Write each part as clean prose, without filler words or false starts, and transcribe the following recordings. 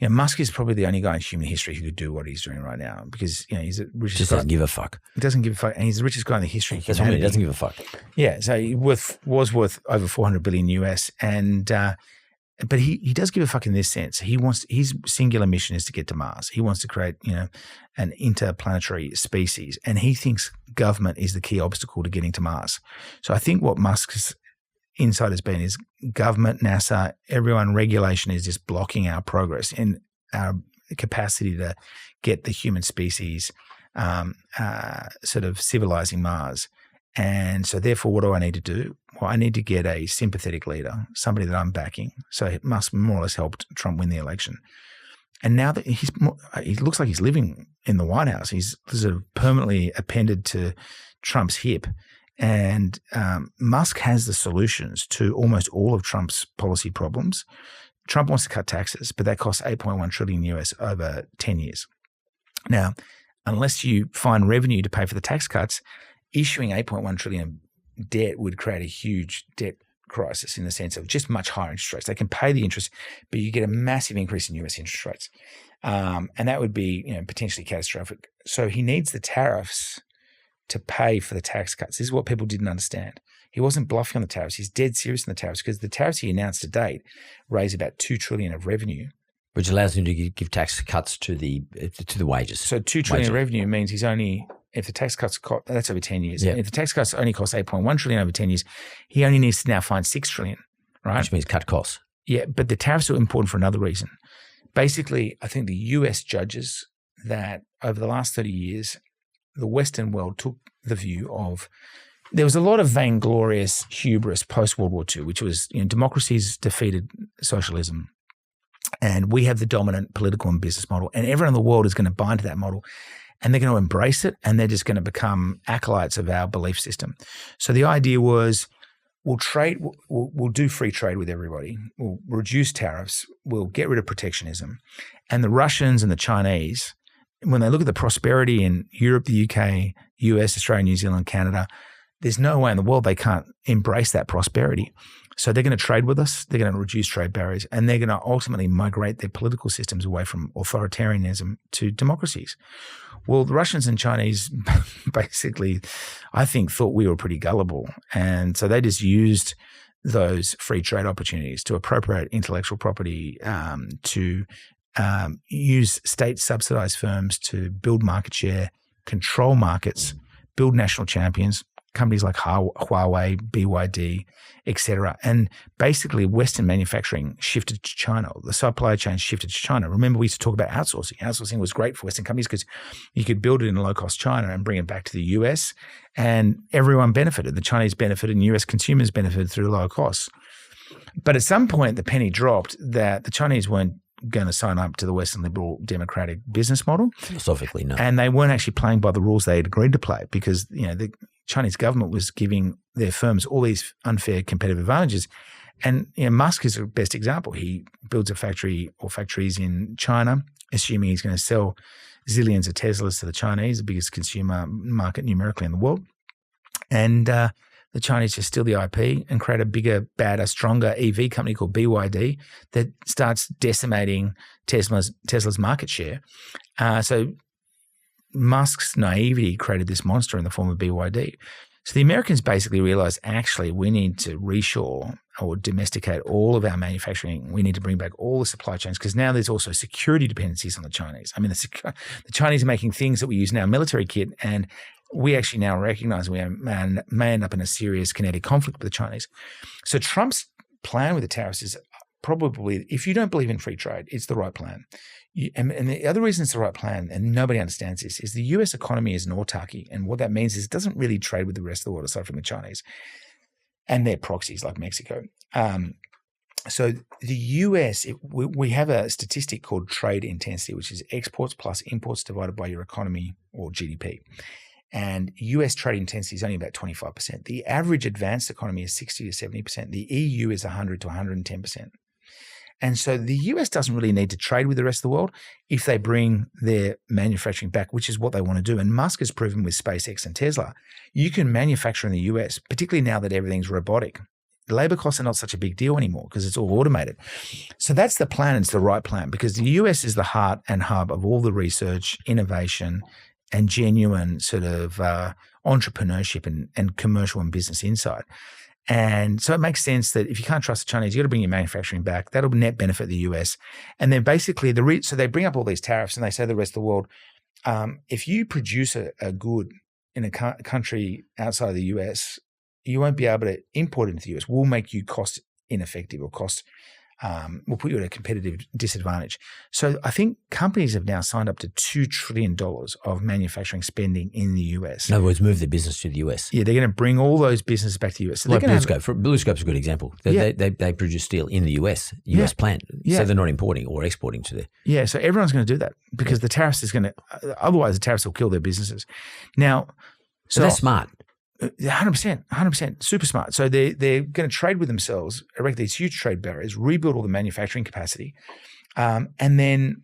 Musk is probably the only guy in human history who could do what he's doing right now because, he's the richest Just guy. doesn't give a fuck. He doesn't give a fuck. And he's the richest guy in the history of That's what I mean. humanity. He doesn't give a fuck. Yeah. So he was worth over 400 billion US. And, but he does give a fuck in this sense. His singular mission is to get to Mars. He wants to create, an interplanetary species. And he thinks government is the key obstacle to getting to Mars. So I think what Musk's insight has been is government, NASA, everyone, regulation is just blocking our progress and our capacity to get the human species sort of civilizing Mars. And so therefore, what do I need to do? Well, I need to get a sympathetic leader, somebody that I'm backing. So Musk more or less helped Trump win the election. And now that he looks like he's living in the White House, he's sort of permanently appended to Trump's hip. And Musk has the solutions to almost all of Trump's policy problems. Trump wants to cut taxes, but that costs $8.1 trillion US over 10 years. Now, unless you find revenue to pay for the tax cuts, issuing $8.1 trillion debt would create a huge debt crisis in the sense of just much higher interest rates. They can pay the interest, but you get a massive increase in US interest rates. And that would be potentially catastrophic. So he needs the tariffs to pay for the tax cuts. This is what people didn't understand. He wasn't bluffing on the tariffs. He's dead serious on the tariffs because the tariffs he announced to date raise about $2 trillion of revenue. Which allows him to give tax cuts to the wages. So $2 trillion revenue means he's only, if the tax cuts, that's over 10 years. Yeah. If the tax cuts only cost $8.1 trillion over 10 years, he only needs to now find $6 trillion, right? Which means cut costs. Yeah, but the tariffs are important for another reason. Basically, I think the US judges that over the last 30 years, the Western world took the view of there was a lot of vainglorious hubris post-World War II, which was democracies defeated socialism. And we have the dominant political and business model. And everyone in the world is going to buy into that model. And they're going to embrace it. And they're just going to become acolytes of our belief system. So the idea was we'll do free trade with everybody. We'll reduce tariffs. We'll get rid of protectionism. And the Russians and the Chinese, when they look at the prosperity in Europe, the UK, US, Australia, New Zealand, Canada, there's no way in the world they can't embrace that prosperity. So they're going to trade with us. They're going to reduce trade barriers, and they're going to ultimately migrate their political systems away from authoritarianism to democracies. Well, the Russians and Chinese basically, I think, thought we were pretty gullible. And so they just used those free trade opportunities to appropriate intellectual property, to use state-subsidized firms to build market share, control markets, build national champions, companies like Huawei, BYD, etc. And basically Western manufacturing shifted to China. The supply chain shifted to China. Remember, we used to talk about outsourcing. Outsourcing was great for Western companies because you could build it in low-cost China and bring it back to the US, and everyone benefited. The Chinese benefited and US consumers benefited through lower costs. But at some point, the penny dropped that the Chinese weren't going to sign up to the Western liberal democratic business model. Philosophically, no. And they weren't actually playing by the rules they had agreed to play because, the Chinese government was giving their firms all these unfair competitive advantages. And Musk is the best example. He builds a factory or factories in China, assuming he's going to sell zillions of Teslas to the Chinese, the biggest consumer market numerically in the world. And the Chinese just steal the IP and create a bigger, badder, stronger EV company called BYD that starts decimating Tesla's market share. So Musk's naivety created this monster in the form of BYD. So the Americans basically realized, actually, we need to reshore or domesticate all of our manufacturing. We need to bring back all the supply chains because now there's also security dependencies on the Chinese. I mean, the Chinese are making things that we use in our military kit, and we actually now recognize we may end up in a serious kinetic conflict with the Chinese. So Trump's plan with the tariffs is probably, if you don't believe in free trade, it's the right plan. And the other reason it's the right plan, and nobody understands this, is the US economy is an autarky. And what that means is it doesn't really trade with the rest of the world aside from the Chinese and their proxies like Mexico. So the US, we have a statistic called trade intensity, which is exports plus imports divided by your economy or GDP. And US trade intensity is only about 25%. The average advanced economy is 60 to 70%. The EU is 100 to 110%. And so the US doesn't really need to trade with the rest of the world if they bring their manufacturing back, which is what they want to do. And Musk has proven with SpaceX and Tesla, you can manufacture in the US, particularly now that everything's robotic. labor costs are not such a big deal anymore because it's all automated. So that's the plan. It's the right plan because the US is the heart and hub of all the research, innovation, and genuine sort of entrepreneurship and commercial and business insight. And so it makes sense that if you can't trust the Chinese, you've got to bring your manufacturing back. That'll net benefit the US. And then basically, so they bring up all these tariffs and they say to the rest of the world, if you produce a good in a country outside of the US, you won't be able to import it into the US. We'll make you cost ineffective or we'll put you at a competitive disadvantage. So I think companies have now signed up to $2 trillion of manufacturing spending in the US. In other words, move their business to the US. Yeah, they're going to bring all those businesses back to the US. So like BlueScope's a good example. They produce steel in the US plant. So they're not importing or exporting to there. Yeah, so everyone's going to do that because the tariffs otherwise the tariffs will kill their businesses. Now, so that's smart. 100%, super smart. So they're going to trade with themselves, erect these huge trade barriers, rebuild all the manufacturing capacity, and then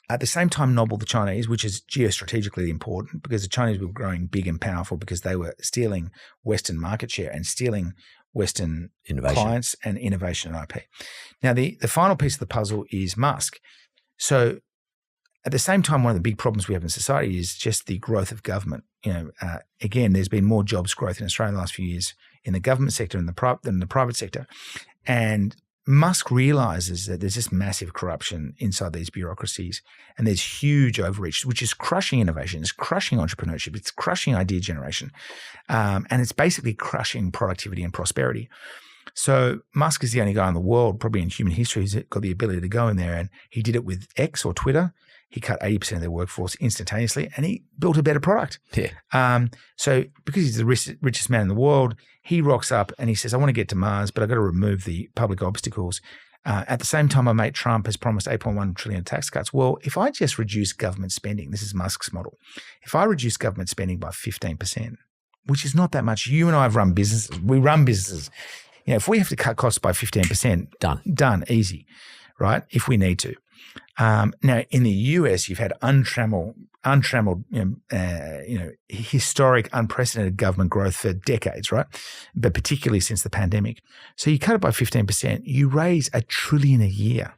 at the same time nobble the Chinese, which is geostrategically important because the Chinese were growing big and powerful because they were stealing Western market share and stealing Western clients and innovation and IP. Now, the final piece of the puzzle is Musk. So at the same time, one of the big problems we have in society is just the growth of government. Again, there's been more jobs growth in Australia in the last few years in the government sector than the private sector. And Musk realizes that there's just massive corruption inside these bureaucracies and there's huge overreach, which is crushing innovation, it's crushing entrepreneurship, it's crushing idea generation, and it's basically crushing productivity and prosperity. So Musk is the only guy in the world, probably in human history, who's got the ability to go in there, and he did it with X or Twitter. He cut 80% of their workforce instantaneously and he built a better product. Yeah. So because he's the richest man in the world, he rocks up and he says, I want to get to Mars, but I've got to remove the public obstacles. At the same time, my mate Trump has promised 8.1 trillion tax cuts. Well, if I just reduce government spending, this is Musk's model. If I reduce government spending by 15%, which is not that much, you and I have run businesses. We run businesses. If we have to cut costs by 15%, done, easy, right? If we need to. Now, in the US, you've had untrammeled, historic, unprecedented government growth for decades, right? But particularly since the pandemic. So you cut it by 15%, you raise $1 trillion a year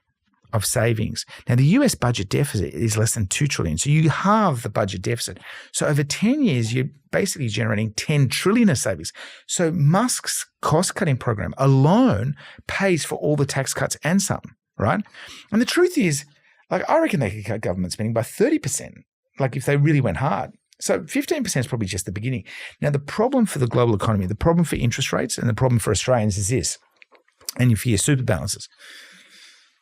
of savings. Now, the US budget deficit is less than $2 trillion. So you halve the budget deficit. So over 10 years, you're basically generating $10 trillion of savings. So Musk's cost-cutting program alone pays for all the tax cuts and some. Right? And the truth is, I reckon they could cut government spending by 30%, if they really went hard. So 15% is probably just the beginning. Now, the problem for the global economy, the problem for interest rates and the problem for Australians is this, and for your super balances.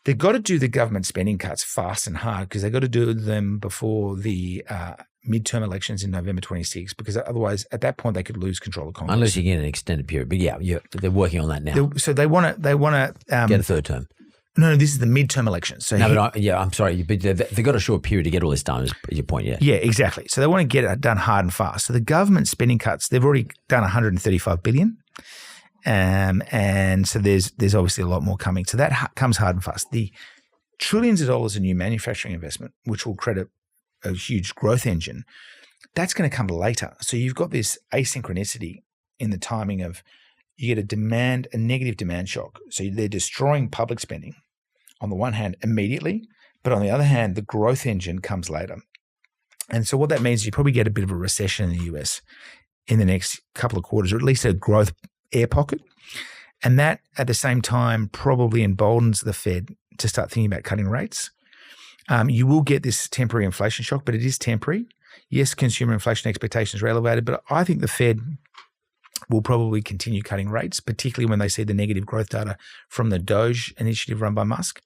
They've got to do the government spending cuts fast and hard because they've got to do them before the midterm elections in November 26, because otherwise at that point they could lose control of Congress. Unless you get an extended period. But they're working on that now. So they want to get a third term. No, this is the midterm elections. So I'm sorry, but they've got a short period to get all this done. Is your point? Yeah. Yeah, exactly. So they want to get it done hard and fast. So the government spending cuts, they've already done $135 billion, and so there's obviously a lot more coming. So that comes hard and fast. The trillions of dollars in new manufacturing investment, which will credit a huge growth engine, that's going to come later. So you've got this asynchronicity in the timing of. You get a negative demand shock. So they're destroying public spending on the one hand immediately, but on the other hand, the growth engine comes later. And so what that means is you probably get a bit of a recession in the US in the next couple of quarters, or at least a growth air pocket. And that at the same time probably emboldens the Fed to start thinking about cutting rates. You will get this temporary inflation shock, but it is temporary. Yes, consumer inflation expectations are elevated, but I think the Fed will probably continue cutting rates, particularly when they see the negative growth data from the Doge initiative run by Musk.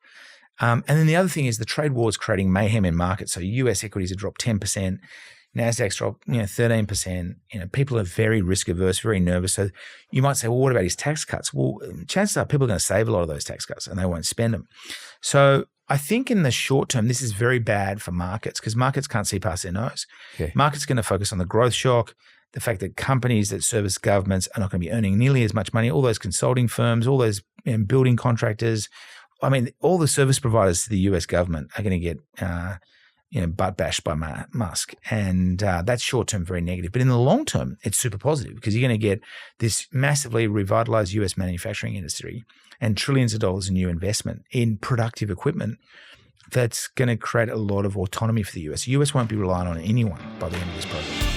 And then the other thing is the trade war is creating mayhem in markets. So US equities have dropped 10%, Nasdaq's dropped 13%. People are very risk averse, very nervous. So you might say, well, what about his tax cuts? Well, chances are people are going to save a lot of those tax cuts and they won't spend them. So I think in the short term, this is very bad for markets because markets can't see past their nose. Okay. Markets are going to focus on the growth shock, the fact that companies that service governments are not going to be earning nearly as much money, all those consulting firms, all those building contractors, all the service providers to the US government are going to get butt bashed by Musk. And that's short-term very negative. But in the long term, it's super positive because you're going to get this massively revitalized US manufacturing industry and trillions of dollars in new investment in productive equipment that's going to create a lot of autonomy for the US. The US won't be relying on anyone by the end of this program.